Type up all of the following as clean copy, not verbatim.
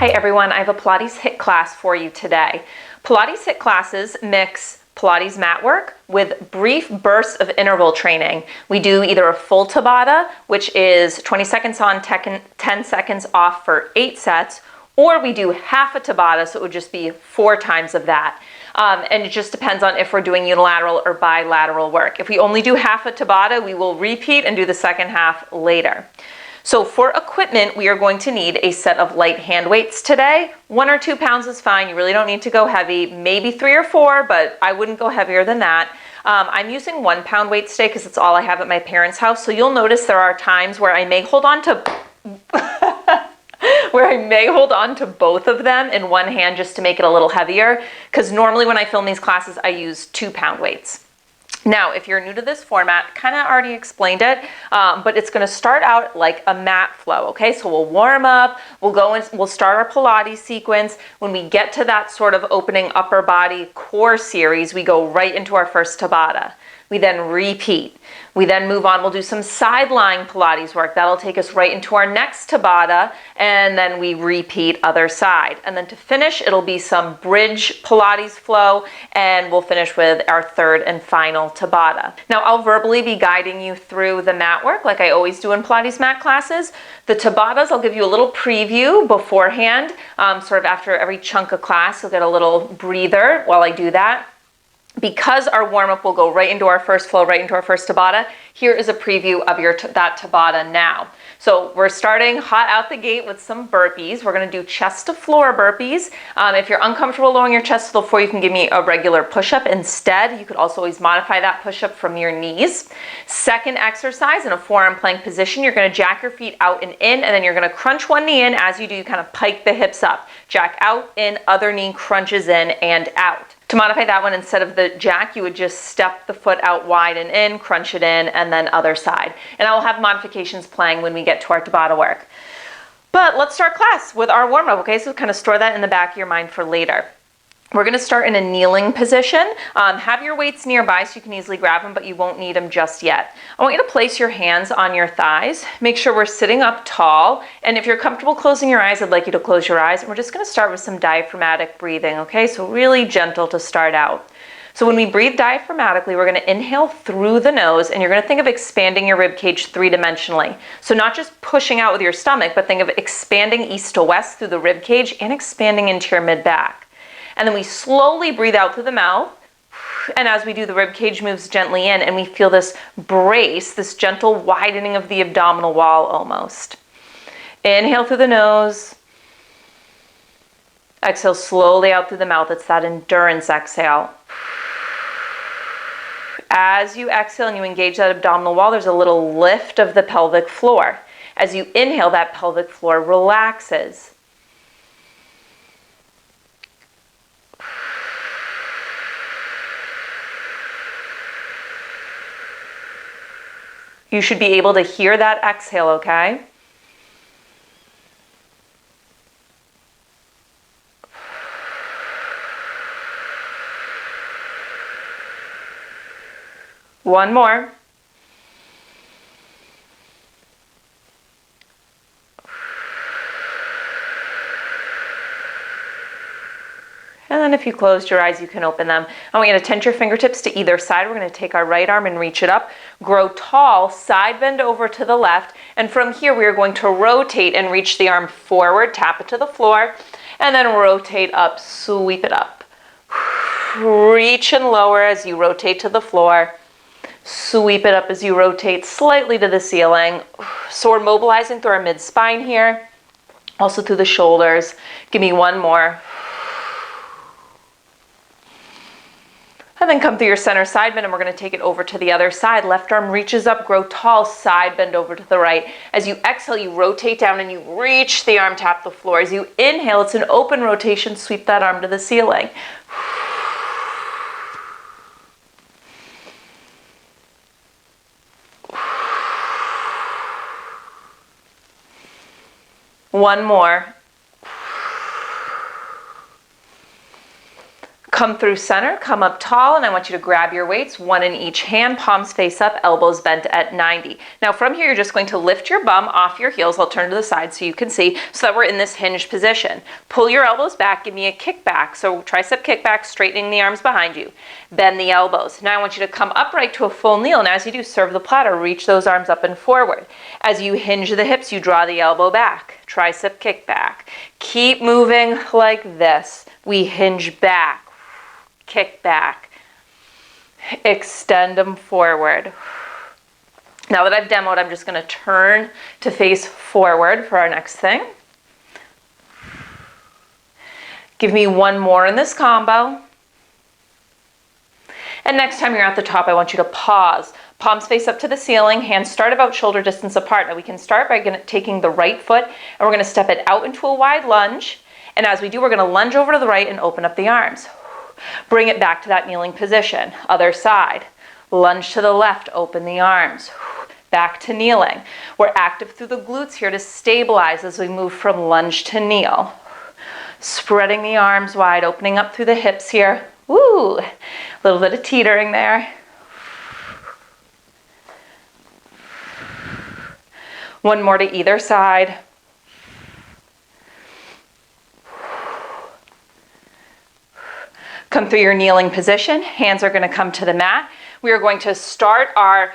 Hi everyone, I have a Pilates HIIT class for you today. Pilates HIIT classes mix Pilates mat work with brief bursts of interval training. We do either a full Tabata, which is 20 seconds on, 10 seconds off for 8 sets, or we do half a Tabata, so it would just be 4 times of that. And it just depends on if we're doing unilateral or bilateral work. If we only do half a Tabata, we will repeat and do the second half later. So for equipment, we are going to need a set of light hand weights today. 1 or 2 pounds is fine. You really don't need to go heavy. Maybe 3 or 4, but I wouldn't go heavier than that. I'm using 1 pound weights today because it's all I have at my parents' house. So you'll notice there are times where I may hold on to both of them in one hand just to make it a little heavier. Because normally when I film these classes, I use 2 pound weights. Now, if you're new to this format, kind of already explained it, but it's going to start out like a mat flow, okay? So we'll warm up, we'll start our Pilates sequence. When we get to that sort of opening upper body core series, we go right into our first Tabata. We then repeat. We then move on, we'll do some sideline Pilates work. That'll take us right into our next Tabata, and then we repeat other side. And then to finish, it'll be some bridge Pilates flow, and we'll finish with our third and final Tabata. Now, I'll verbally be guiding you through the mat work like I always do in Pilates mat classes. The Tabatas, I'll give you a little preview beforehand, sort of after every chunk of class. You'll get a little breather while I do that. Because our warm-up will go right into our first flow, right into our first Tabata, here is a preview of that Tabata now. So we're starting hot out the gate with some burpees. We're going to do chest to floor burpees. If you're uncomfortable lowering your chest to the floor, you can give me a regular push-up instead. You could also always modify that push-up from your knees. Second exercise, in a forearm plank position, you're going to jack your feet out and in, and then you're going to crunch one knee in. As you do, you kind of pike the hips up. Jack out, in, other knee crunches in and out. To modify that one, instead of the jack, you would just step the foot out wide and in, crunch it in, and then other side. And I will have modifications playing when we get to our Tabata work. But let's start class with our warm-up, okay? So kind of store that in the back of your mind for later. We're going to start in a kneeling position. Have your weights nearby so you can easily grab them, but you won't need them just yet. I want you to place your hands on your thighs. Make sure we're sitting up tall. And if you're comfortable closing your eyes, I'd like you to close your eyes. And we're just going to start with some diaphragmatic breathing, okay? So really gentle to start out. So when we breathe diaphragmatically, we're going to inhale through the nose, and you're going to think of expanding your rib cage 3-dimensionally. So not just pushing out with your stomach, but think of expanding east to west through the rib cage and expanding into your mid-back. And then we slowly breathe out through the mouth. And as we do, the rib cage moves gently in, and we feel this brace, this gentle widening of the abdominal wall almost. Inhale through the nose. Exhale slowly out through the mouth. It's that endurance exhale. As you exhale and you engage that abdominal wall, there's a little lift of the pelvic floor. As you inhale, that pelvic floor relaxes. You should be able to hear that exhale, okay? One more. And then if you closed your eyes, you can open them. I want you to tense your fingertips to either side. We're going to take our right arm and reach it up. Grow tall, side bend over to the left. And from here, we are going to rotate and reach the arm forward, tap it to the floor, and then rotate up, sweep it up. Reach and lower as you rotate to the floor. Sweep it up as you rotate slightly to the ceiling. So we're mobilizing through our mid-spine here, also through the shoulders. Give me one more. And then come through your center side bend, and we're going to take it over to the other side. Left arm reaches up, grow tall, side bend over to the right. As you exhale, you rotate down and you reach the arm, tap the floor. As you inhale, it's an open rotation, sweep that arm to the ceiling. One more. Come through center, come up tall, and I want you to grab your weights, one in each hand, palms face up, elbows bent at 90. Now from here, you're just going to lift your bum off your heels. I'll turn to the side so you can see, so that we're in this hinged position. Pull your elbows back, give me a kick back. So tricep kick back, straightening the arms behind you. Bend the elbows. Now I want you to come upright to a full kneel, and as you do, serve the platter, reach those arms up and forward. As you hinge the hips, you draw the elbow back. Tricep kick back. Keep moving like this. We hinge back, kick back, extend them forward. Now that I've demoed, I'm just going to turn to face forward for our next thing. Give me one more in this combo. And next time you're at the top, I want you to pause. Palms face up to the ceiling, hands start about shoulder distance apart. Now we can start by taking the right foot, and we're going to step it out into a wide lunge. And as we do, we're going to lunge over to the right and open up the arms. Bring it back to that kneeling position. Other side. Lunge to the left, open the arms. Back to kneeling. We're active through the glutes here to stabilize as we move from lunge to kneel. Spreading the arms wide, opening up through the hips here. Woo! A little bit of teetering there. One more to either side. Come through your kneeling position. Hands are going to come to the mat. We are going to start our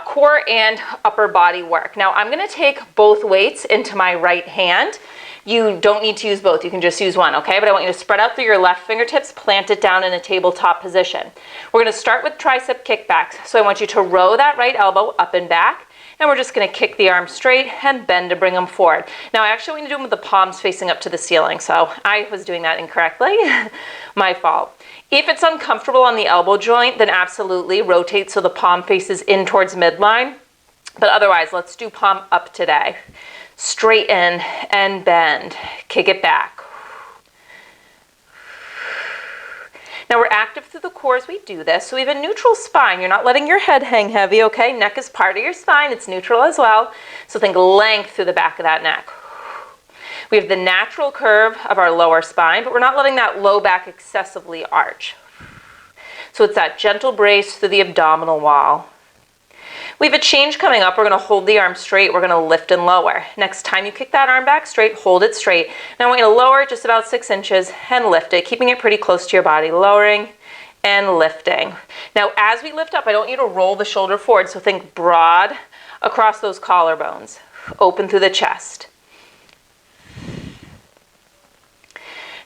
core and upper body work. Now I'm going to take both weights into my right hand. You don't need to use both. You can just use one, okay? But I want you to spread out through your left fingertips, plant it down in a tabletop position. We're going to start with tricep kickbacks. So I want you to row that right elbow up and back. And we're just going to kick the arms straight and bend to bring them forward. Now I actually want to do them with the palms facing up to the ceiling, so I was doing that incorrectly. My fault. If it's uncomfortable on the elbow joint, then absolutely rotate so the palm faces in towards midline. But otherwise, let's do palm up today. Straighten and bend. Kick it back. Now we're active through the core as we do this, so we have a neutral spine. You're not letting your head hang heavy, okay? Neck is part of your spine. It's neutral as well. So think length through the back of that neck. We have the natural curve of our lower spine, but we're not letting that low back excessively arch. So it's that gentle brace through the abdominal wall. We have a change coming up. We're going to hold the arm straight. We're going to lift and lower. Next time you kick that arm back straight, hold it straight. Now I want you to lower it just about 6 inches and lift it, keeping it pretty close to your body, lowering and lifting. Now as we lift up, I don't want you to roll the shoulder forward, so think broad across those collarbones, open through the chest.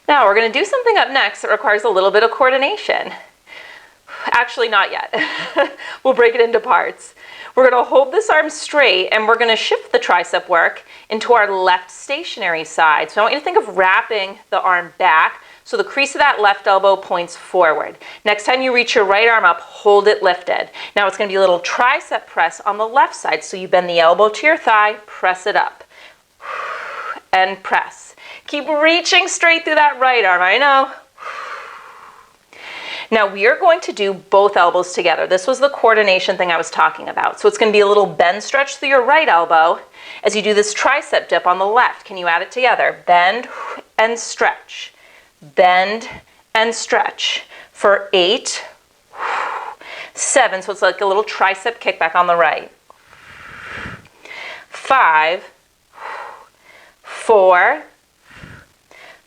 Now we're going to do something up next that requires a little bit of coordination. Actually, not yet. We'll break it into parts. We're going to hold this arm straight, and we're going to shift the tricep work into our left stationary side. So I want you to think of wrapping the arm back so the crease of that left elbow points forward. Next time you reach your right arm up, hold it lifted. Now it's going to be a little tricep press on the left side. So you bend the elbow to your thigh, press it up, and press. Keep reaching straight through that right arm, I know. Now we are going to do both elbows together. This was the coordination thing I was talking about. So it's going to be a little bend stretch through your right elbow as you do this tricep dip on the left. Can you add it together? Bend and stretch. Bend and stretch for 8, 7. So it's like a little tricep kickback on the right. 5, 4,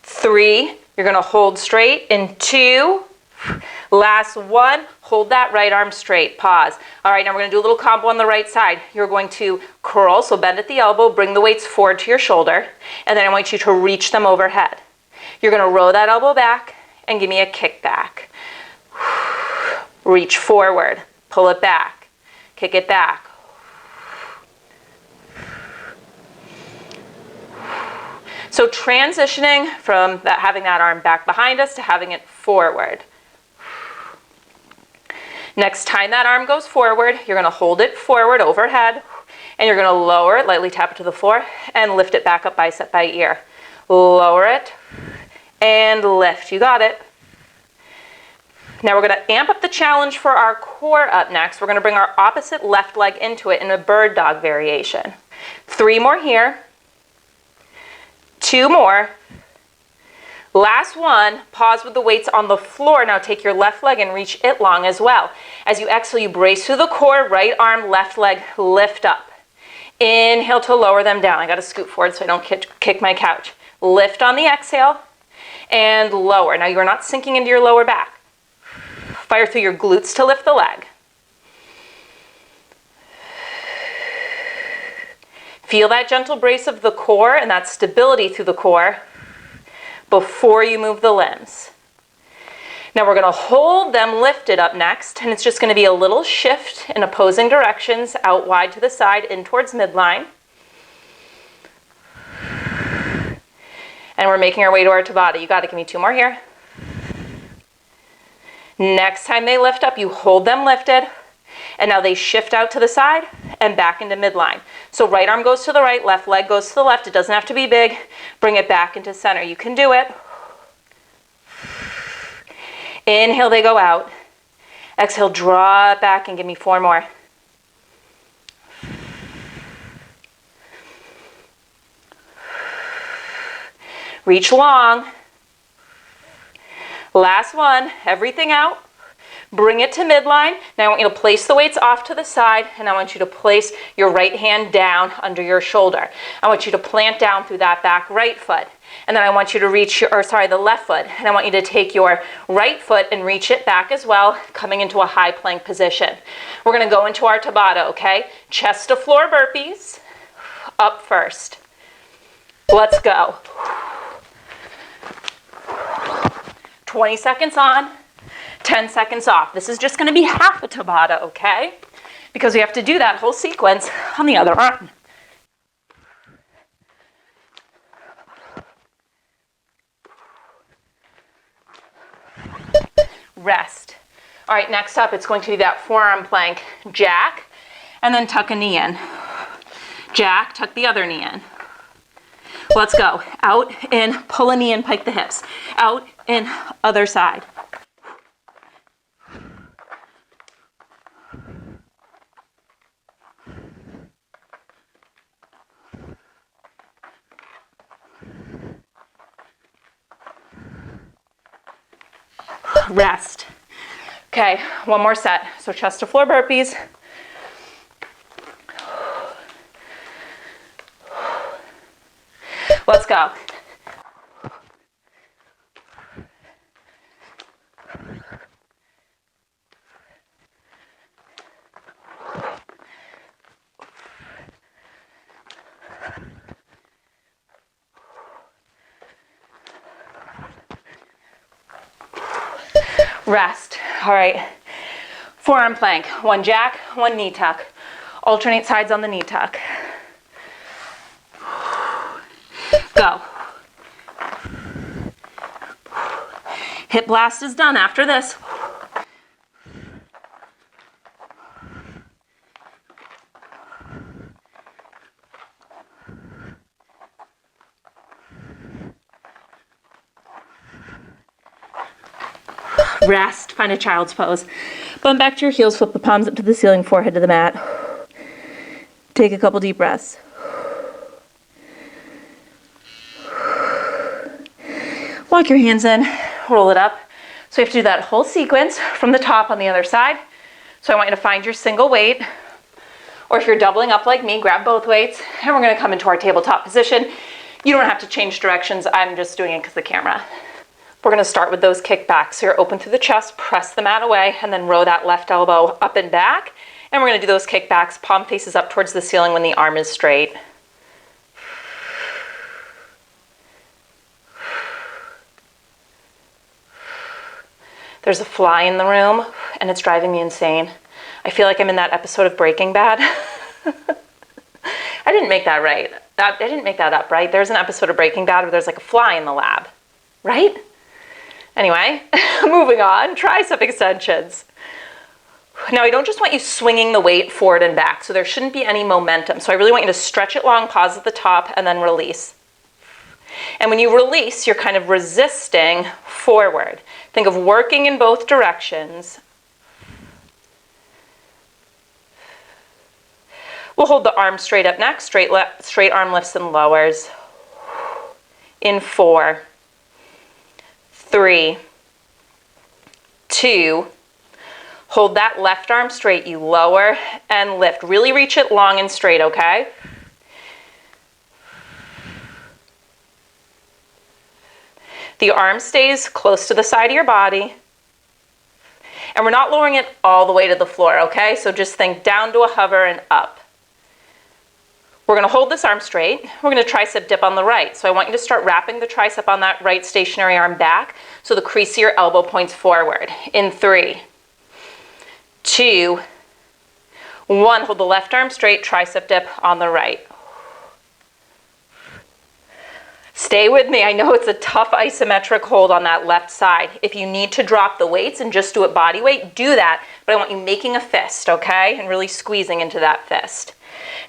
3. You're going to hold straight in 2. Last 1, hold that right arm straight, pause. All right, now we're going to do a little combo on the right side. You're going to curl, so bend at the elbow, bring the weights forward to your shoulder, and then I want you to reach them overhead. You're going to row that elbow back and give me a kick back. Reach forward, pull it back, kick it back. So transitioning from having that arm back behind us to having it forward. Next time that arm goes forward, you're going to hold it forward overhead, and you're going to lower it, lightly tap it to the floor, and lift it back up bicep by ear. Lower it and lift. You got it. Now we're going to amp up the challenge for our core up next. We're going to bring our opposite left leg into it in a bird dog variation. 3 more here. 2 more. Last one, pause with the weights on the floor. Now take your left leg and reach it long as well. As you exhale, you brace through the core, right arm, left leg, lift up. Inhale to lower them down. I gotta scoot forward so I don't kick my couch. Lift on the exhale and lower. Now you are not sinking into your lower back. Fire through your glutes to lift the leg. Feel that gentle brace of the core and that stability through the core before you move the limbs. Now we're gonna hold them lifted up next, and it's just gonna be a little shift in opposing directions, out wide to the side, in towards midline. And we're making our way to our Tabata. You gotta give me 2 more here. Next time they lift up, you hold them lifted, and now they shift out to the side and back into midline. So right arm goes to the right, left leg goes to the left. It doesn't have to be big. Bring it back into center. You can do it. Inhale, they go out. Exhale, draw it back and give me 4 more. Reach long. Last one, everything out. Bring it to midline. Now I want you to place the weights off to the side, and I want you to place your right hand down under your shoulder. I want you to plant down through that back right foot. And then I want you to reach the left foot. And I want you to take your right foot and reach it back as well, coming into a high plank position. We're gonna go into our Tabata, okay? Chest to floor burpees, up first. Let's go. 20 seconds on, 10 seconds off. This is just gonna be half a Tabata, okay? Because we have to do that whole sequence on the other arm. Rest. All right, next up, it's going to be that forearm plank, jack, and then tuck a knee in. Jack, tuck the other knee in. Let's go. Out, in, pull a knee in, pike the hips. Out, in, other side. Rest. Okay, one more set. So chest to floor burpees. Let's go. Rest. All right. Forearm plank. 1 jack, 1 knee tuck. Alternate sides on the knee tuck. Go. Hip blast is done after this. Rest, find a child's pose. Bum back to your heels, flip the palms up to the ceiling, forehead to the mat. Take a couple deep breaths. Walk your hands in, roll it up. So we have to do that whole sequence from the top on the other side. So I want you to find your single weight, or if you're doubling up like me, grab both weights, and we're gonna come into our tabletop position. You don't have to change directions, I'm just doing it because of the camera. We're gonna start with those kickbacks. So you're open through the chest, press the mat away, and then row that left elbow up and back. And we're gonna do those kickbacks, palm faces up towards the ceiling when the arm is straight. There's a fly in the room, and it's driving me insane. I feel like I'm in that episode of Breaking Bad. I didn't make that right. I didn't make that up, right? There's an episode of Breaking Bad where there's like a fly in the lab, right? Anyway, moving on, tricep extensions. Now, I don't just want you swinging the weight forward and back, so there shouldn't be any momentum. So I really want you to stretch it long, pause at the top, and then release. And when you release, you're kind of resisting forward. Think of working in both directions. We'll hold the arm straight up next, straight arm lifts and lowers. In 4, 3, 2, hold that left arm straight. You lower and lift. Really reach it long and straight, okay? The arm stays close to the side of your body. And we're not lowering it all the way to the floor, okay? So just think down to a hover and up. We're gonna hold this arm straight. We're gonna tricep dip on the right. So I want you to start wrapping the tricep on that right stationary arm back so the crease of your elbow points forward. In 3, 2, 1. Hold the left arm straight, tricep dip on the right. Stay with me. I know it's a tough isometric hold on that left side. If you need to drop the weights and just do it body weight, do that. But I want you making a fist, okay? And really squeezing into that fist.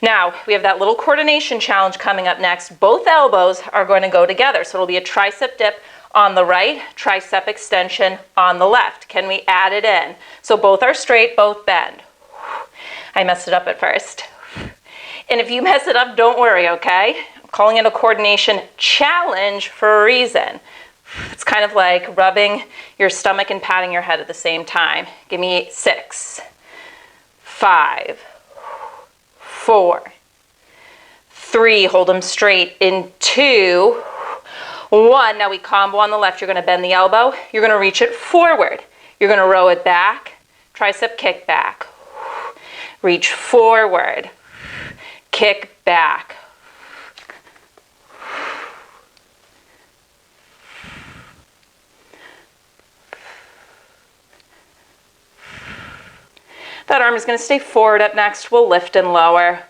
Now, we have that little coordination challenge coming up next. Both elbows are going to go together. So it'll be a tricep dip on the right, tricep extension on the left. Can we add it in? So both are straight, both bend. I messed it up at first. And if you mess it up, don't worry, okay? I'm calling it a coordination challenge for a reason. It's kind of like rubbing your stomach and patting your head at the same time. Give me 6, 5, 4, 3, hold them straight. In 2, 1, now we combo on the left. You're gonna bend the elbow. You're gonna reach it forward. You're gonna row it back, tricep kick back. Reach forward, kick back. That arm is gonna stay forward. Up next, we'll lift and lower.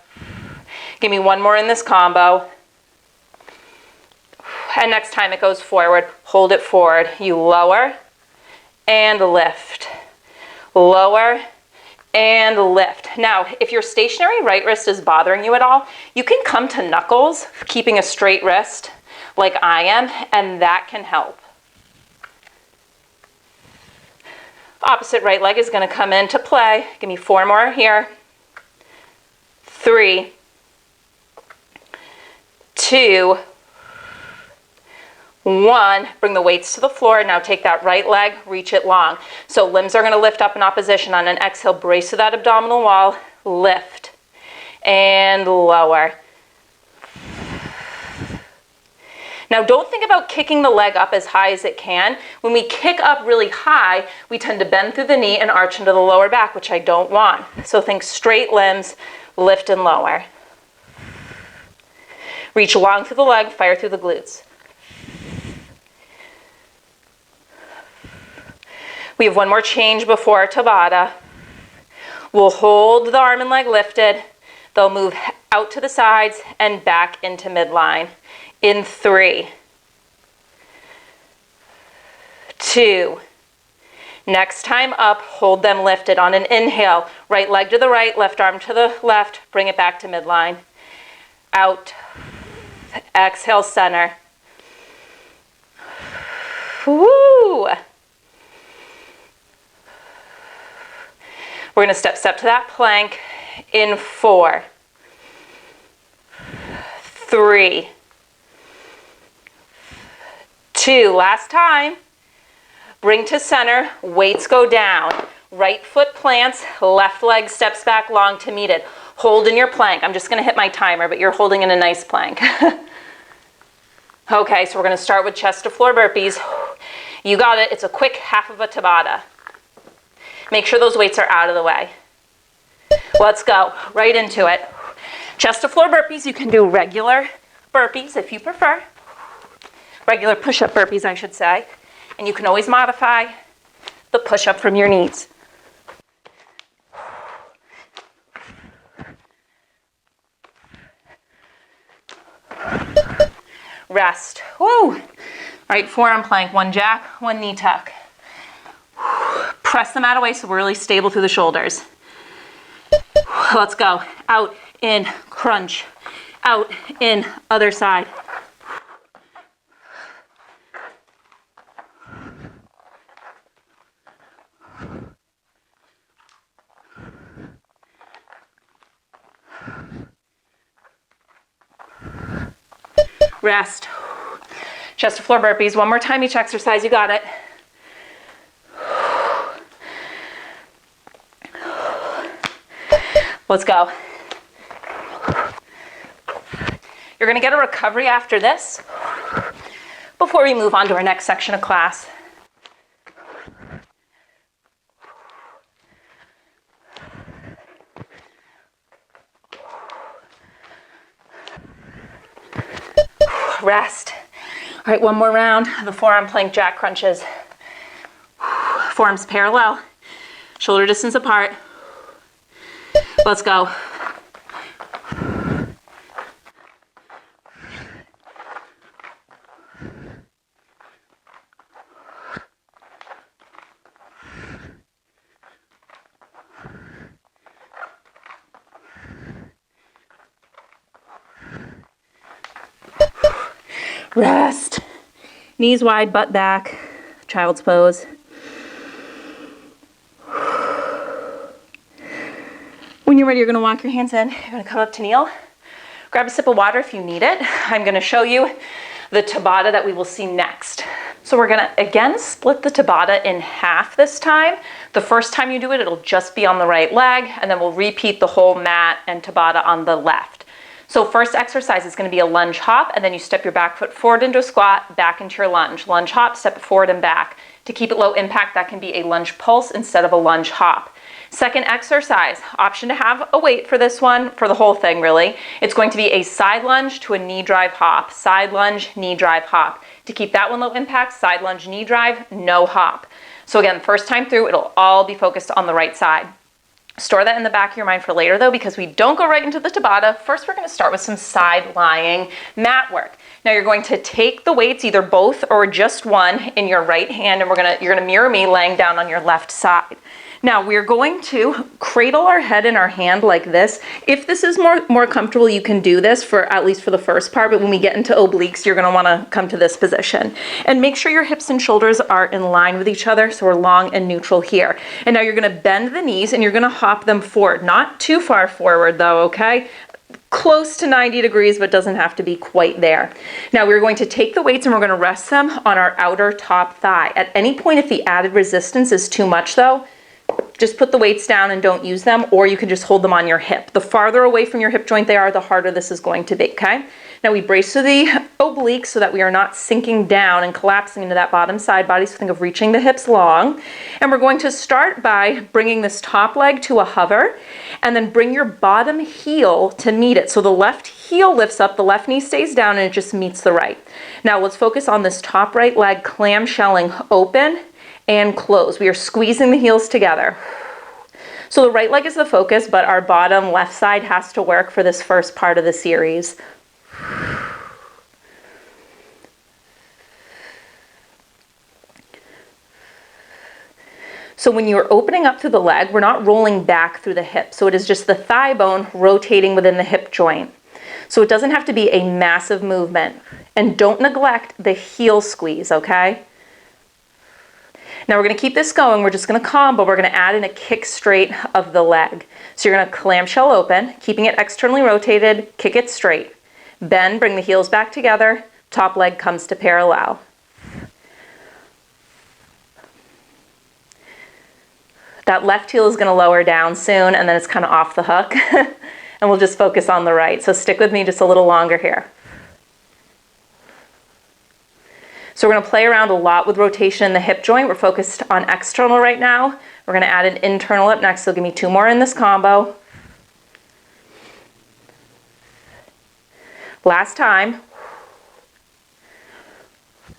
Give me one more in this combo. And next time it goes forward, hold it forward. You lower and lift. Lower and lift. Now, if your stationary right wrist is bothering you at all, you can come to knuckles, keeping a straight wrist like I am, and that can help. Opposite right leg is going to come into play. Give me 4 more here. 3, 2, 1, bring the weights to the floor. Now take that right leg, reach it long. So limbs are going to lift up in opposition. On an exhale, brace to that abdominal wall, lift and lower. Now don't think about kicking the leg up as high as it can. When we kick up really high, we tend to bend through the knee and arch into the lower back, which I don't want. So think straight limbs, lift and lower. Reach long through the leg, fire through the glutes. We have one more change before Tabata. We'll hold the arm and leg lifted. They'll move out to the sides and back into midline. In 3, 2, next time up, hold them lifted. On an inhale, right leg to the right, left arm to the left, bring it back to midline. Out, exhale, center. Woo! We're going to step to that plank in 4, 3, 2, last time. Bring to center, weights go down. Right foot plants, left leg steps back long to meet it. Hold in your plank. I'm just going to hit my timer, but you're holding in a nice plank. Okay, so we're going to start with chest to floor burpees. You got it. It's a quick half of a Tabata. Make sure those weights are out of the way. Let's go right into it. Chest to floor burpees. You can do regular burpees if you prefer. Regular push-up burpees, I should say. And you can always modify the push-up from your needs. Rest. Woo! All right, forearm plank, 1 jack, 1 knee tuck. Press them out of the way so we're really stable through the shoulders. Let's go. Out, in, crunch. Out, in, other side. Rest. Chest to floor burpees. One more time each exercise. You got it. Let's go. You're gonna get a recovery after this before we move on to our next section of class. Rest. All right, one more round of the forearm plank jack crunches. Forearms parallel, shoulder distance apart. Let's go. Rest. Knees wide, butt back, child's pose. When you're ready, you're gonna walk your hands in. You're gonna come up to kneel. Grab a sip of water if you need it. I'm gonna show you the Tabata that we will see next. So we're gonna, again, split the Tabata in half this time. The first time you do it, it'll just be on the right leg, and then we'll repeat the whole mat and Tabata on the left. So first exercise is gonna be a lunge hop, and then you step your back foot forward into a squat, back into your lunge. Lunge hop, step it forward and back. To keep it low impact, that can be a lunge pulse instead of a lunge hop. Second exercise, option to have a weight for this one, for the whole thing really. It's going to be a side lunge to a knee drive hop. Side lunge, knee drive hop. To keep that one low impact, side lunge, knee drive, no hop. So again, first time through, it'll all be focused on the right side. Store that in the back of your mind for later though, because we don't go right into the Tabata. First, we're gonna start with some side lying mat work. Now you're going to take the weights, either both or just one, in your right hand, and you're gonna mirror me laying down on your left side. Now we're going to cradle our head in our hand like this. If this is more comfortable, you can do this for at least for the first part, but when we get into obliques, you're gonna wanna come to this position. And make sure your hips and shoulders are in line with each other, so we're long and neutral here. And now you're gonna bend the knees and you're gonna hop them forward. Not too far forward though, okay? Close to 90 degrees, but doesn't have to be quite there. Now we're going to take the weights and we're going to rest them on our outer top thigh. At any point, if the added resistance is too much though, just put the weights down and don't use them, or you can just hold them on your hip. The farther away from your hip joint they are, the harder this is going to be, okay? Now we brace to the obliques so that we are not sinking down and collapsing into that bottom side body, so think of reaching the hips long. And we're going to start by bringing this top leg to a hover, and then bring your bottom heel to meet it. So the left heel lifts up, the left knee stays down, and it just meets the right. Now let's focus on this top right leg clamshelling open and close. We are squeezing the heels together. So the right leg is the focus, but our bottom left side has to work for this first part of the series. So when you're opening up through the leg, we're not rolling back through the hip. So it is just the thigh bone rotating within the hip joint. So it doesn't have to be a massive movement. And don't neglect the heel squeeze, okay? Now we're gonna keep this going. We're just gonna combo. We're gonna add in a kick straight of the leg. So you're gonna clamshell open, keeping it externally rotated, kick it straight. Bend, bring the heels back together, top leg comes to parallel. That left heel is gonna lower down soon, and then it's kind of off the hook. And we'll just focus on the right. So stick with me just a little longer here. So we're gonna play around a lot with rotation in the hip joint. We're focused on external right now. We're gonna add an internal up next, so give me 2 more in this combo. Last time.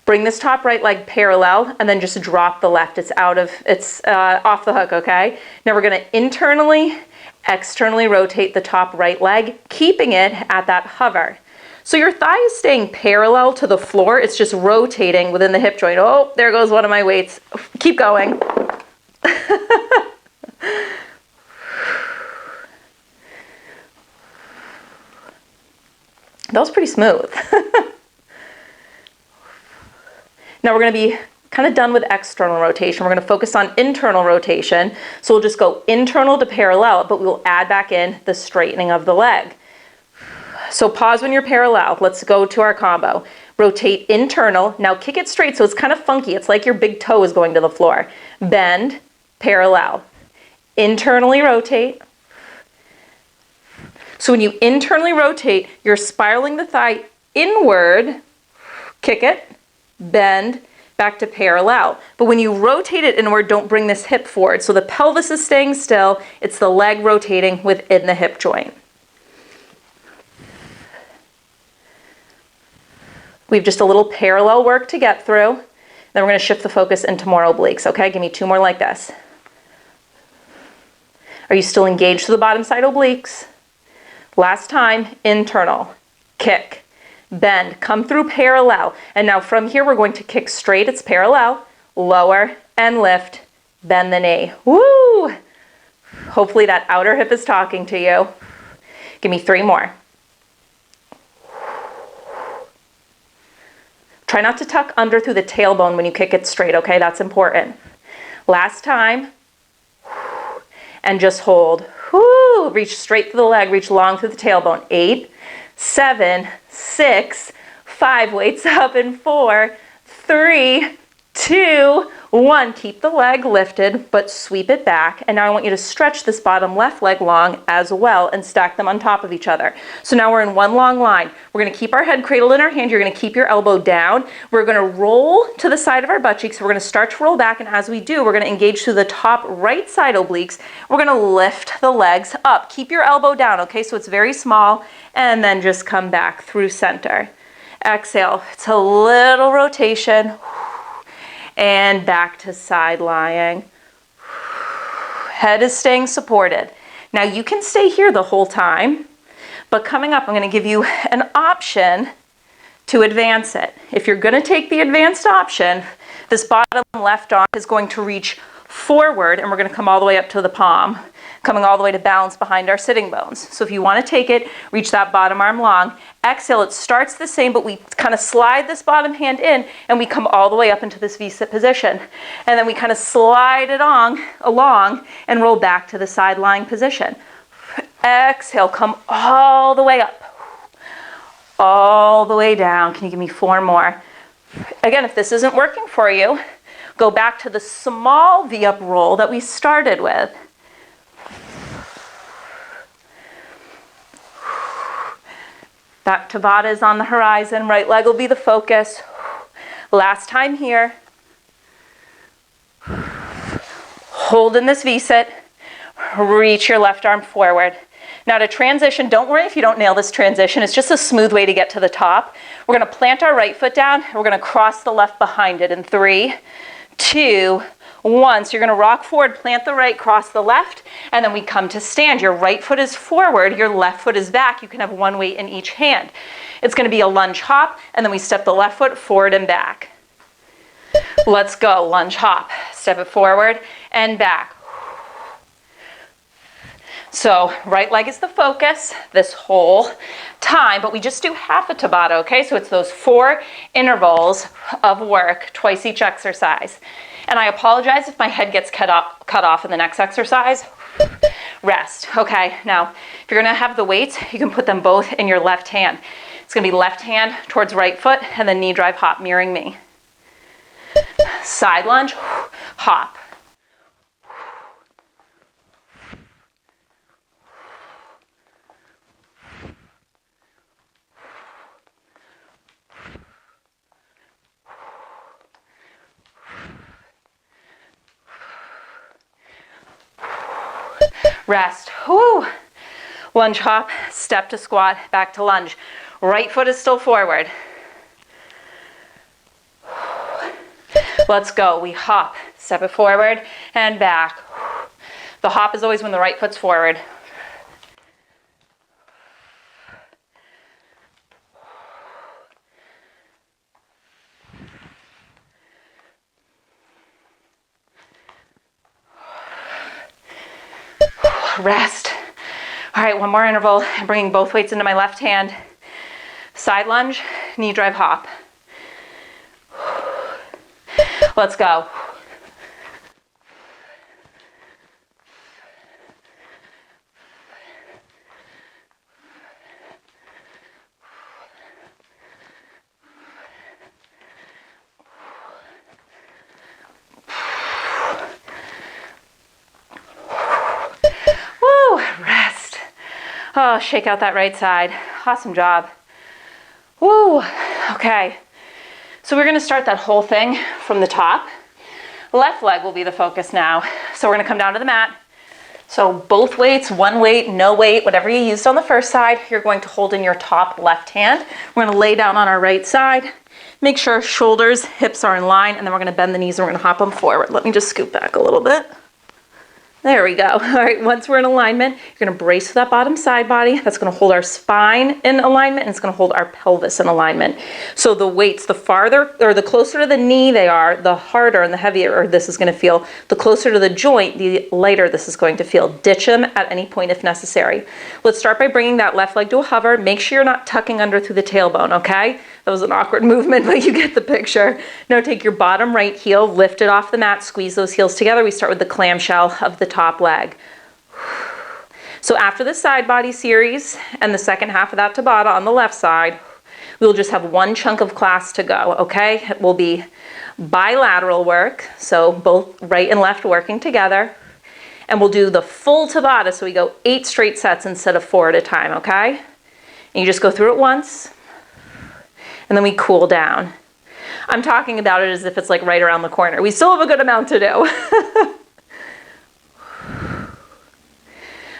Bring this top right leg parallel, and then just drop the left. It's off the hook, okay? Now we're gonna internally, externally rotate the top right leg, keeping it at that hover. So your thigh is staying parallel to the floor. It's just rotating within the hip joint. Oh, there goes one of my weights. Keep going. That was pretty smooth. Now we're going to be kind of done with external rotation. We're going to focus on internal rotation. So we'll just go internal to parallel, but we'll add back in the straightening of the leg. So pause when you're parallel. Let's go to our combo. rotate internal. Now kick it straight so it's kind of funky. It's like your big toe is going to the floor. Bend, parallel. Internally rotate. So when you internally rotate, you're spiraling the thigh inward, kick it, bend, back to parallel. But when you rotate it inward, don't bring this hip forward. So the pelvis is staying still, it's the leg rotating within the hip joint. We have just a little parallel work to get through. Then we're going to shift the focus into more obliques, okay? Give me 2 more like this. Are you still engaged to the bottom side obliques? Last time, internal, kick, bend, come through parallel. And now from here, we're going to kick straight, it's parallel, lower and lift, bend the knee. Woo! Hopefully that outer hip is talking to you. Give me 3 more. Try not to tuck under through the tailbone when you kick it straight, okay? That's important. Last time, and just hold. Woo! Reach straight through the leg, reach long through the tailbone. 8, 7, 6, 5, weights up in 4, 3, 2, 1. Keep the leg lifted, but sweep it back. And now I want you to stretch this bottom left leg long as well and stack them on top of each other. So now we're in one long line. We're gonna keep our head cradled in our hand. You're gonna keep your elbow down. We're gonna roll to the side of our butt cheeks. So we're gonna start to roll back, and as we do, we're gonna engage through the top right side obliques. We're gonna lift the legs up. Keep your elbow down, okay? So it's very small, and then just come back through center. Exhale, it's a little rotation. And back to side lying. Head is staying supported. Now you can stay here the whole time, but coming up, I'm going to give you an option to advance it. If you're going to take the advanced option, this bottom left arm is going to reach forward, and we're going to come all the way up to the palm, coming all the way to balance behind our sitting bones. So if you want to take it, reach that bottom arm long. Exhale, it starts the same, but we kind of slide this bottom hand in, and we come all the way up into this V-sit position. And then we kind of slide it along and roll back to the side lying position. Exhale, come all the way up, all the way down. Can you give me 4 more? Again, if this isn't working for you, go back to the small V-up roll that we started with. That Tabata is on the horizon. Right leg will be the focus. Last time here. Hold in this V-sit. Reach your left arm forward. Now to transition, don't worry if you don't nail this transition. It's just a smooth way to get to the top. We're going to plant our right foot down. And we're going to cross the left behind it in 3, 2, 1. So you're going to rock forward, plant the right, cross the left, and then we come to stand. Your right foot is forward, your left foot is back. You can have 1 weight in each hand. It's going to be a lunge hop, and then we step the left foot forward and back. Let's go. Lunge hop. Step it forward and back. So right leg is the focus this whole time, but we just do half a Tabata, okay? So it's those 4 intervals of work, twice each exercise. And I apologize if my head gets cut off in the next exercise. Rest. Okay, now if you're gonna have the weights, you can put them both in your left hand. It's gonna be left hand towards right foot, and then knee drive hop, mirroring me. Side lunge, hop. Rest. Whoo. Lunge hop, step to squat, back to lunge. Right foot is still forward. Let's go. We hop, step it forward and back. The hop is always when the right foot's forward. Rest. All right, 1 more interval. I'm bringing both weights into my left hand. Side lunge, knee drive hop. Let's go. Oh, shake out that right side. Awesome job. Woo, okay. So we're gonna start that whole thing from the top. Left leg will be the focus now. So we're gonna come down to the mat. So both weights, one weight, no weight, whatever you used on the first side, you're going to hold in your top left hand. We're gonna lay down on our right side. Make sure shoulders, hips are in line, and then we're gonna bend the knees and we're gonna hop them forward. Let me just scoot back a little bit. There we go. All right, once we're in alignment, you're gonna brace for that bottom side body. That's gonna hold our spine in alignment, and it's gonna hold our pelvis in alignment. So the weights, the farther, or the closer to the knee they are, the harder and the heavier this is gonna feel. The closer to the joint, the lighter this is going to feel. Ditch them at any point if necessary. Let's start by bringing that left leg to a hover. Make sure you're not tucking under through the tailbone, okay? That was an awkward movement, but you get the picture. Now take your bottom right heel, lift it off the mat, squeeze those heels together. We start with the clamshell of the top leg. So after the side body series and the second half of that Tabata on the left side, we'll just have one chunk of class to go, okay? It will be bilateral work, so both right and left working together. And we'll do the full Tabata, so we go 8 straight sets instead of 4 at a time, okay? And you just go through it once, and then we cool down. I'm talking about it as if it's like right around the corner. We still have a good amount to do.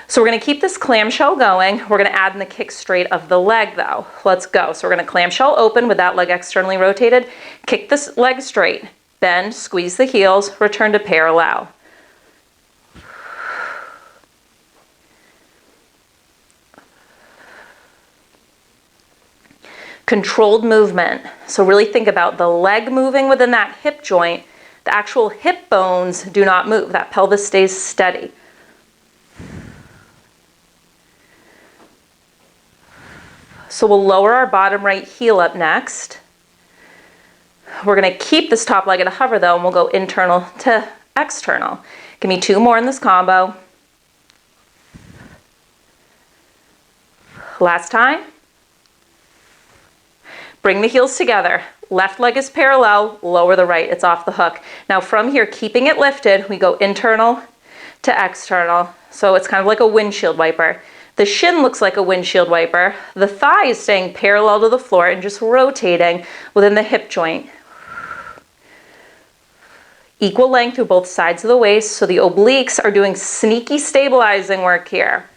So we're gonna keep this clamshell going. We're gonna add in the kick straight of the leg though. Let's go. So we're gonna clamshell open with that leg externally rotated. Kick this leg straight. Bend, squeeze the heels, return to parallel. Controlled movement. So really think about the leg moving within that hip joint. The actual hip bones do not move. That pelvis stays steady. So we'll lower our bottom right heel up next. We're gonna keep this top leg at a hover though, and we'll go internal to external. Give me 2 more in this combo. Last time. Bring the heels together. Left leg is parallel, lower the right, it's off the hook. Now from here, keeping it lifted, we go internal to external. So it's kind of like a windshield wiper. The shin looks like a windshield wiper. The thigh is staying parallel to the floor and just rotating within the hip joint. Equal length through both sides of the waist, so the obliques are doing sneaky stabilizing work here.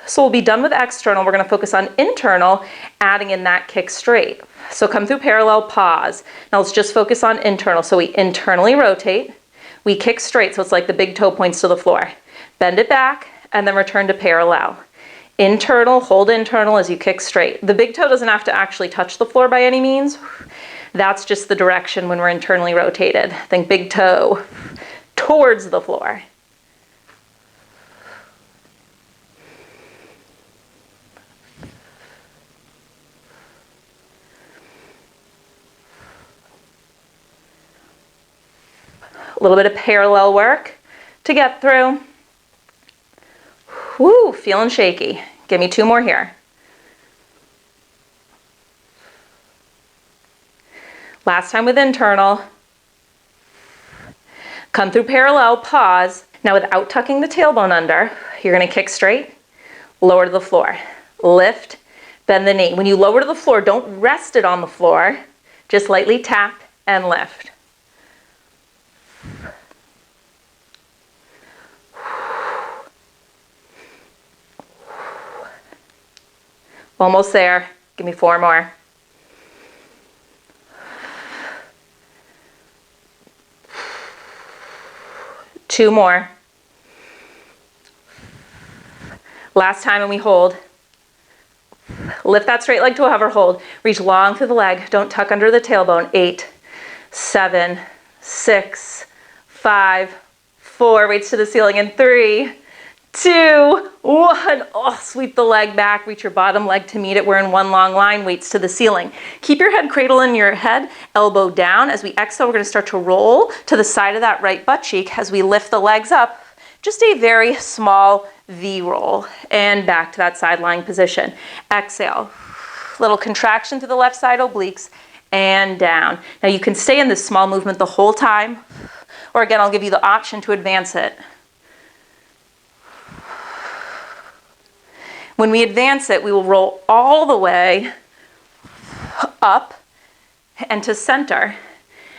So we'll be done with external. We're gonna focus on internal, adding in that kick straight. So come through parallel, pause. Now let's just focus on internal. So we internally rotate, we kick straight, so it's like the big toe points to the floor. Bend it back, and then return to parallel. Internal, hold internal as you kick straight. The big toe doesn't have to actually touch the floor by any means. That's just the direction when we're internally rotated. Think big toe towards the floor. A little bit of parallel work to get through. Woo, feeling shaky. Give me 2 more here. Last time with internal. Come through parallel, pause. Now without tucking the tailbone under, you're gonna kick straight, lower to the floor. Lift, bend the knee. When you lower to the floor, don't rest it on the floor. Just lightly tap and lift. Almost there. Give me 4 more. Two more. Last time, and we hold. Lift that straight leg to a hover hold. Reach long through the leg. Don't tuck under the tailbone. 8, 7, 6, 5, 4. Weights to the ceiling in 3, 2, 1. Oh, sweep the leg back. Reach your bottom leg to meet it. We're in one long line. Weights to the ceiling. Keep your head cradle in your head, elbow down. As we exhale, we're going to start to roll to the side of that right butt cheek as we lift the legs up. Just a very small V roll and back to that side lying position. Exhale. Little contraction through the left side obliques and down. Now you can stay in this small movement the whole time, or again, I'll give you the option to advance it. When we advance it, we will roll all the way up and to center.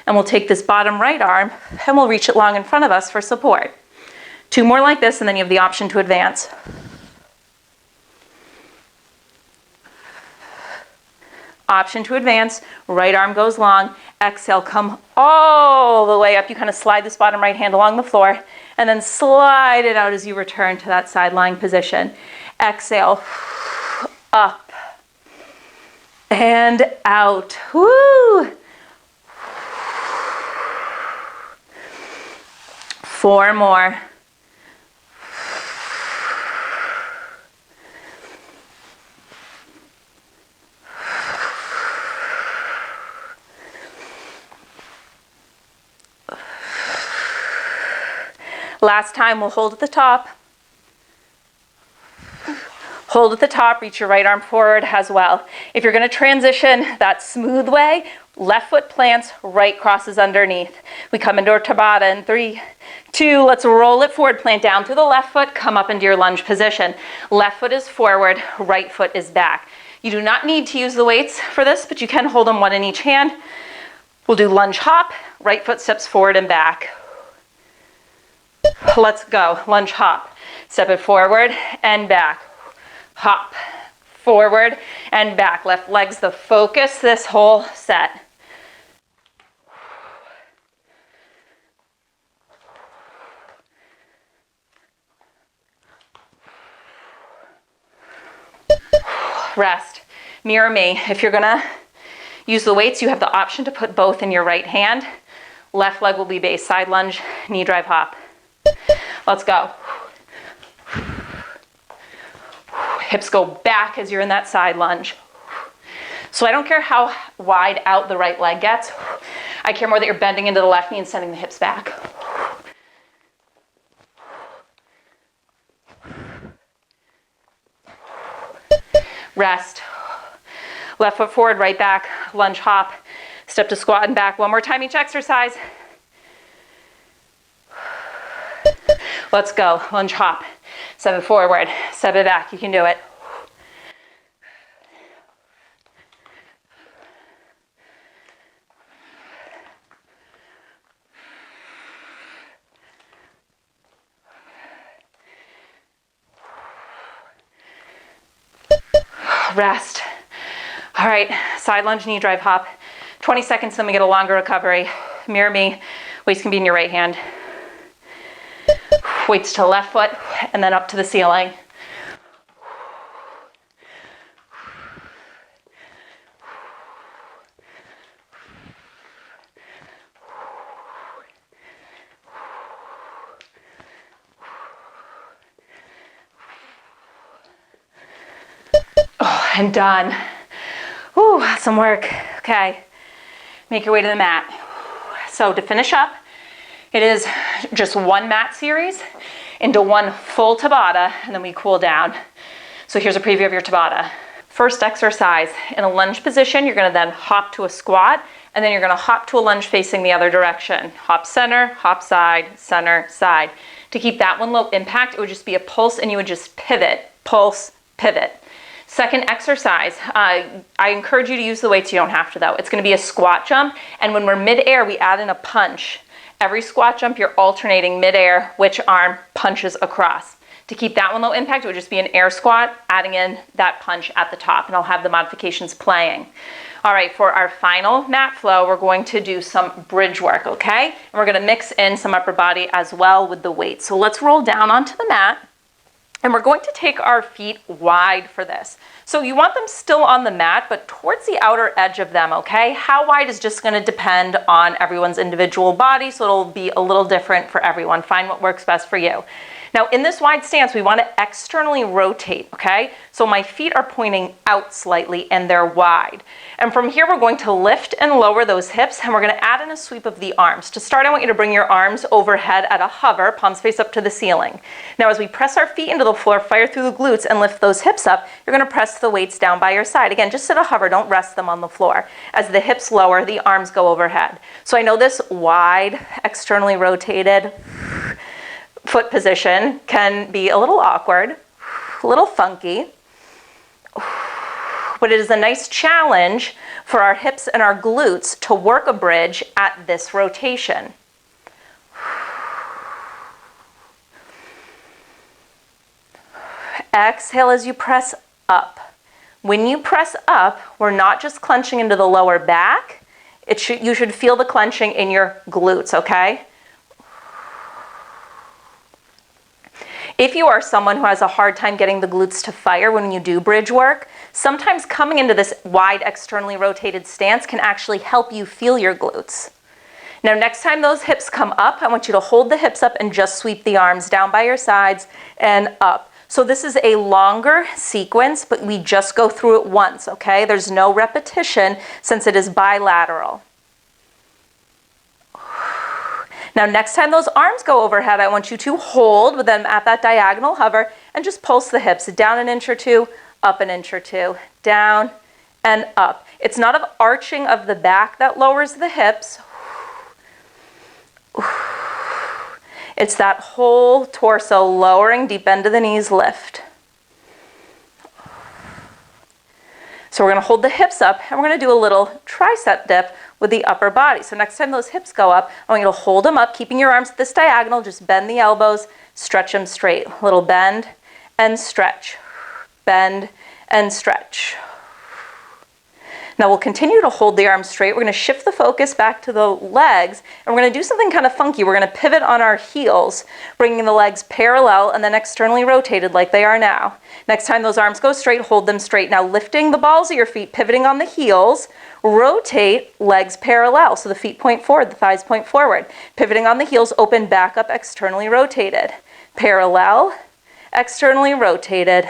And we'll take this bottom right arm and we'll reach it long in front of us for support. 2 more like this, and then you have the option to advance. Option to advance, right arm goes long, exhale, come all the way up. You kind of slide this bottom right hand along the floor and then slide it out as you return to that side lying position. Exhale, up and out. Woo! 4 more. Last time, we'll hold at the top. Hold at the top, reach your right arm forward as well. If you're gonna transition that smooth way, left foot plants, right crosses underneath. We come into our Tabata in 3, 2, let's roll it forward, plant down through the left foot, come up into your lunge position. Left foot is forward, right foot is back. You do not need to use the weights for this, but you can hold them 1 in each hand. We'll do lunge hop, right foot steps forward and back. Let's go, lunge hop. Step it forward and back. Hop, forward and back. Left leg's the focus this whole set. Rest. Mirror me. If you're gonna use the weights, you have the option to put both in your right hand. Left leg will be base, side lunge, knee drive hop. Let's go. Hips go back as you're in that side lunge. So I don't care how wide out the right leg gets. I care more that you're bending into the left knee and sending the hips back. Rest. Left foot forward, right back, lunge hop. Step to squat and back. 1 more time each exercise. Let's go, lunge hop. Step it forward, step it back, you can do it. Rest. All right, side lunge, knee drive hop. 20 seconds, then we get a longer recovery. Mirror me, weights can be in your right hand. Weights to left foot and then up to the ceiling. Oh, and done. Ooh, some work. Okay, make your way to the mat. So to finish up, it is just 1 mat series into 1 full Tabata, and then we cool down. So here's a preview of your Tabata. First exercise, in a lunge position, you're gonna then hop to a squat, and then you're gonna hop to a lunge facing the other direction. Hop center, hop side, center, side. To keep that one low impact, it would just be a pulse, and you would just pivot, pulse, pivot. Second exercise, I encourage you to use the weights. You don't have to though. It's gonna be a squat jump, and when we're mid-air, we add in a punch. Every squat jump, you're alternating mid-air, which arm punches across. To keep that one low impact, it would just be an air squat, adding in that punch at the top, and I'll have the modifications playing. All right, for our final mat flow, we're going to do some bridge work, okay? And we're gonna mix in some upper body as well with the weights. So let's roll down onto the mat, and we're going to take our feet wide for this. So you want them still on the mat, but towards the outer edge of them, okay? How wide is just gonna depend on everyone's individual body, so it'll be a little different for everyone. Find what works best for you. Now in this wide stance, we want to externally rotate, okay? So my feet are pointing out slightly and they're wide. And from here, we're going to lift and lower those hips, and we're going to add in a sweep of the arms. To start, I want you to bring your arms overhead at a hover, palms face up to the ceiling. Now as we press our feet into the floor, fire through the glutes and lift those hips up, you're going to press the weights down by your side. Again, just sit a hover, don't rest them on the floor. As the hips lower, the arms go overhead. So I know this wide, externally rotated foot position can be a little awkward, a little funky, but it is a nice challenge for our hips and our glutes to work a bridge at this rotation. Exhale as you press up. When you press up, we're not just clenching into the lower back. You should feel the clenching in your glutes, okay? If you are someone who has a hard time getting the glutes to fire when you do bridge work, sometimes coming into this wide externally rotated stance can actually help you feel your glutes. Now next time those hips come up, I want you to hold the hips up and just sweep the arms down by your sides and up. So this is a longer sequence, but we just go through it once, okay? There's no repetition since it is bilateral. Now next time those arms go overhead, I want you to hold with them at that diagonal hover and just pulse the hips down an inch or two, up an inch or two, down and up. It's not an arching of the back that lowers the hips. It's that whole torso lowering, deep end of the knees, lift. So we're going to hold the hips up and we're going to do a little tricep dip with the upper body. So next time those hips go up, I want you to hold them up, keeping your arms at this diagonal, just bend the elbows, stretch them straight. A little bend and stretch, bend and stretch. Now we'll continue to hold the arms straight. We're going to shift the focus back to the legs, and we're going to do something kind of funky. We're going to pivot on our heels, bringing the legs parallel and then externally rotated like they are now. Next time those arms go straight, hold them straight. Now lifting the balls of your feet, pivoting on the heels, rotate, legs parallel. So the feet point forward, the thighs point forward. Pivoting on the heels, open back up, externally rotated. Parallel, externally rotated.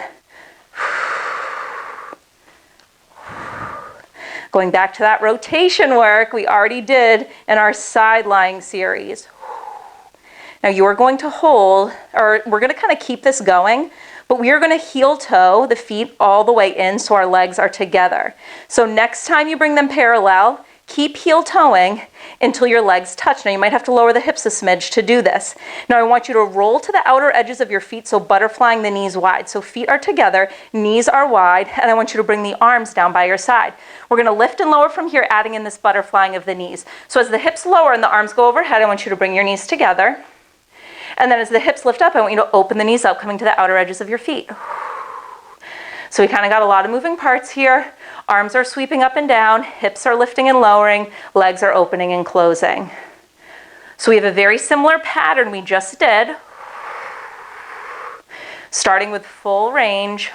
Going back to that rotation work we already did in our side lying series. Now you are going to hold, or we're going to kind of keep this going, but we are going to heel toe the feet all the way in so our legs are together. So next time you bring them parallel, keep heel toeing until your legs touch. Now you might have to lower the hips a smidge to do this. Now I want you to roll to the outer edges of your feet, so butterflying the knees wide. So feet are together, knees are wide, and I want you to bring the arms down by your side. We're going to lift and lower from here, adding in this butterflying of the knees. So as the hips lower and the arms go overhead, I want you to bring your knees together. And then as the hips lift up, I want you to open the knees up, coming to the outer edges of your feet. So we kind of got a lot of moving parts here. Arms are sweeping up and down, hips are lifting and lowering, legs are opening and closing. So we have a very similar pattern we just did, starting with full range.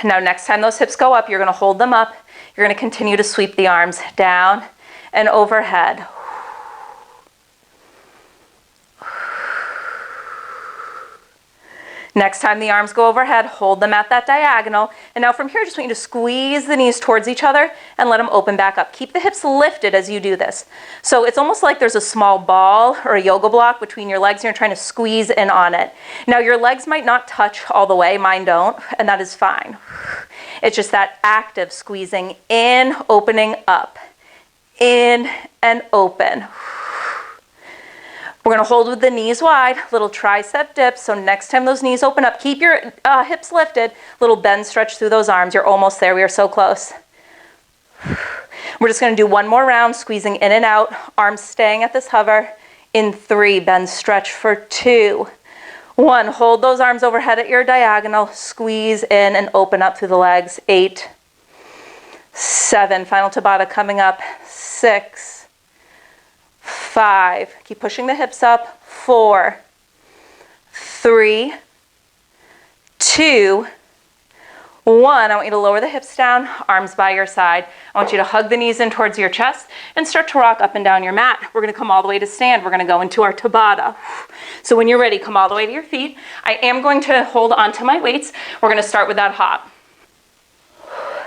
Now next time those hips go up, you're going to hold them up. You're going to continue to sweep the arms down and overhead. Next time the arms go overhead, hold them at that diagonal. And now from here, I just want you to squeeze the knees towards each other and let them open back up. Keep the hips lifted as you do this. So it's almost like there's a small ball or a yoga block between your legs and you're trying to squeeze in on it. Now your legs might not touch all the way, mine don't, and that is fine. It's just that active squeezing in, opening up, in and open. We're going to hold with the knees wide, little tricep dip. So next time those knees open up, keep your hips lifted, little bend stretch through those arms. You're almost there. We are so close. We're just going to do one more round, squeezing in and out, arms staying at this hover. In 3, bend stretch for 2. 1, hold those arms overhead at your diagonal, squeeze in and open up through the legs. 8, 7, final Tabata coming up. 6, 5, keep pushing the hips up. 4, 3, 2, 1, I want you to lower the hips down, arms by your side. I want you to hug the knees in towards your chest and start to rock up and down your mat. We're gonna come all the way to stand. We're gonna go into our Tabata. So when you're ready, come all the way to your feet. I am going to hold onto my weights. We're gonna start with that hop.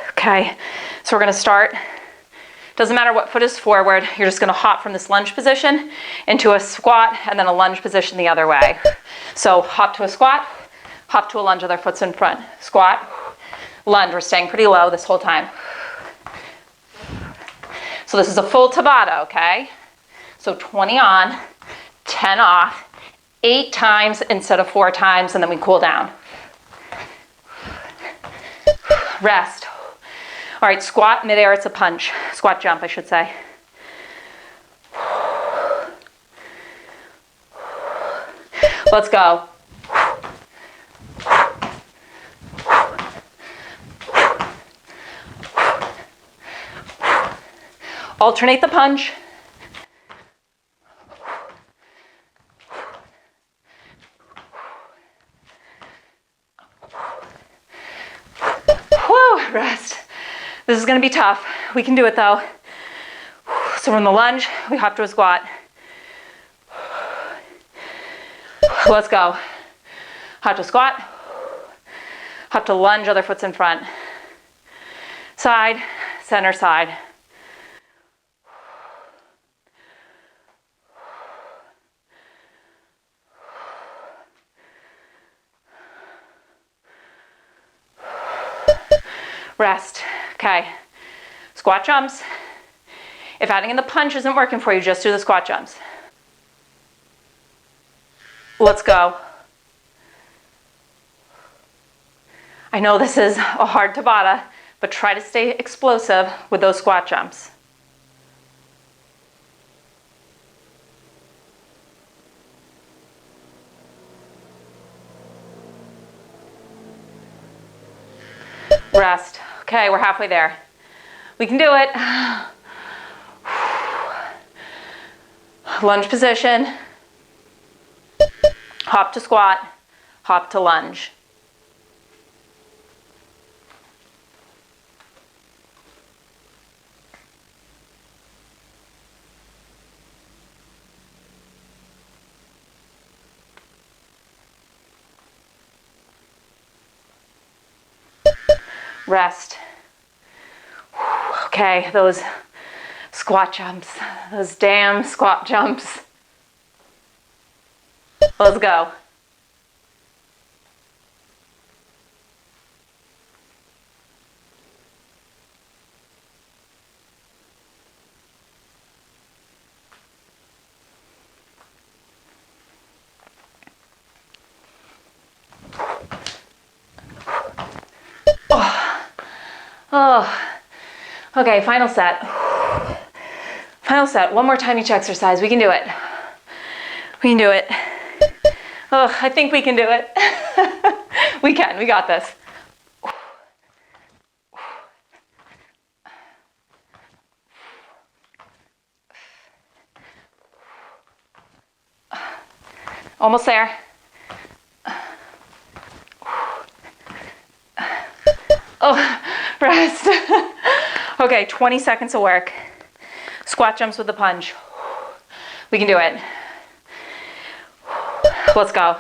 Okay, so we're gonna start. Doesn't matter what foot is forward, you're just gonna hop from this lunge position into a squat and then a lunge position the other way. So hop to a squat, hop to a lunge, other foot's in front. Squat, lunge, we're staying pretty low this whole time. So this is a full Tabata, okay? So 20 on, 10 off, 8 times instead of 4 times, and then we cool down. Rest. All right, squat, midair, it's a punch. Squat jump, I should say. Let's go. Alternate the punch. Whew, rest. This is gonna be tough. We can do it though. So from the lunge, we hop to a squat. Let's go. Hop to squat. Hop to lunge, other foot's in front. Side, center, side. Rest. Okay. Squat jumps. If adding in the punch isn't working for you, just do the squat jumps. Let's go. I know this is a hard Tabata, but try to stay explosive with those squat jumps. Rest. Okay, we're halfway there. We can do it. Lunge position. Hop to squat. Hop to lunge. Rest. Okay, those squat jumps, those damn squat jumps. Let's go. Oh, okay, final set. Final set, one more time each exercise. We can do it. We can do it. Oh, I think we can do it. We can, we got this. Almost there. Oh, rest. Okay, 20 seconds of work. Squat jumps with the punch. We can do it. Let's go.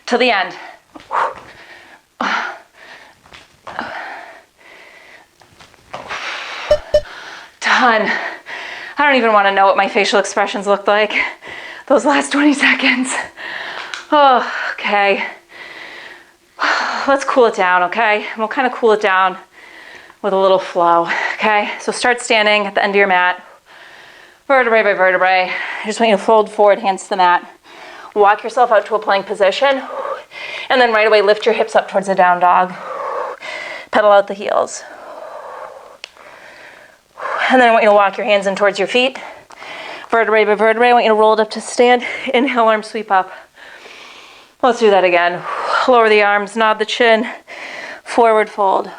To the end. Done. I don't even want to know what my facial expressions looked like those last 20 seconds. Oh, okay. Let's cool it down, okay? We'll kind of cool it down with a little flow, okay? So start standing at the end of your mat, vertebrae by vertebrae. I just want you to fold forward, hands to the mat. Walk yourself out to a plank position, and then right away lift your hips up towards a down dog. Pedal out the heels. And then I want you to walk your hands in towards your feet. Vertebrae by vertebrae, I want you to roll it up to stand. Inhale, arm sweep up. Let's do that again. Lower the arms, nod the chin, forward fold.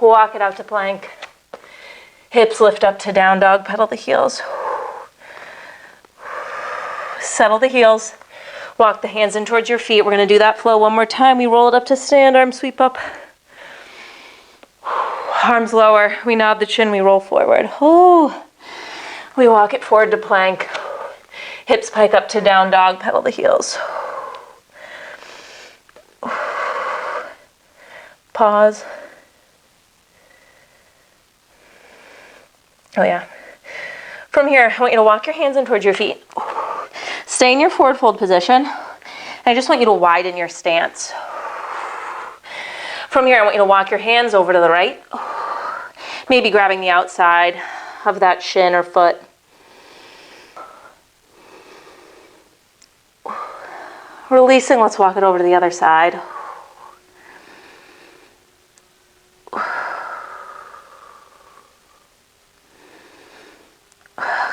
Walk it out to plank. Hips lift up to down dog, pedal the heels. Settle the heels. Walk the hands in towards your feet. We're going to do that flow one more time. We roll it up to stand, arms sweep up. Arms lower. We nod the chin, we roll forward. Ooh. We walk it forward to plank. Hips pike up to down dog, pedal the heels. Pause. Oh yeah. From here, I want you to walk your hands in towards your feet. Stay in your forward fold position. I just want you to widen your stance. From here, I want you to walk your hands over to the right. Maybe grabbing the outside of that shin or foot. Releasing, let's walk it over to the other side.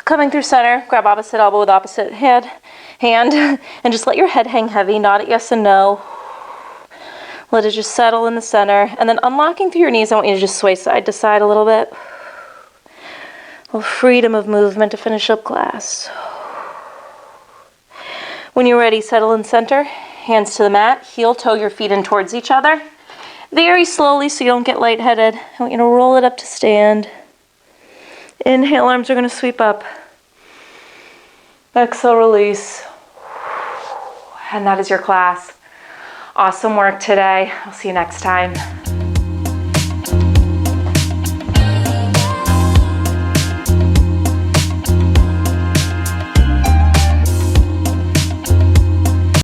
Coming through center, grab opposite elbow with opposite hand, and just let your head hang heavy, nod at yes and no. Let it just settle in the center. And then unlocking through your knees, I want you to just sway side to side a little bit. A little freedom of movement to finish up class. When you're ready, settle in center. Hands to the mat. Heel toe your feet in towards each other. Very slowly so you don't get lightheaded. I want you to roll it up to stand. Inhale, arms are going to sweep up. Exhale, release. And that is your class. Awesome work today. I'll see you next time.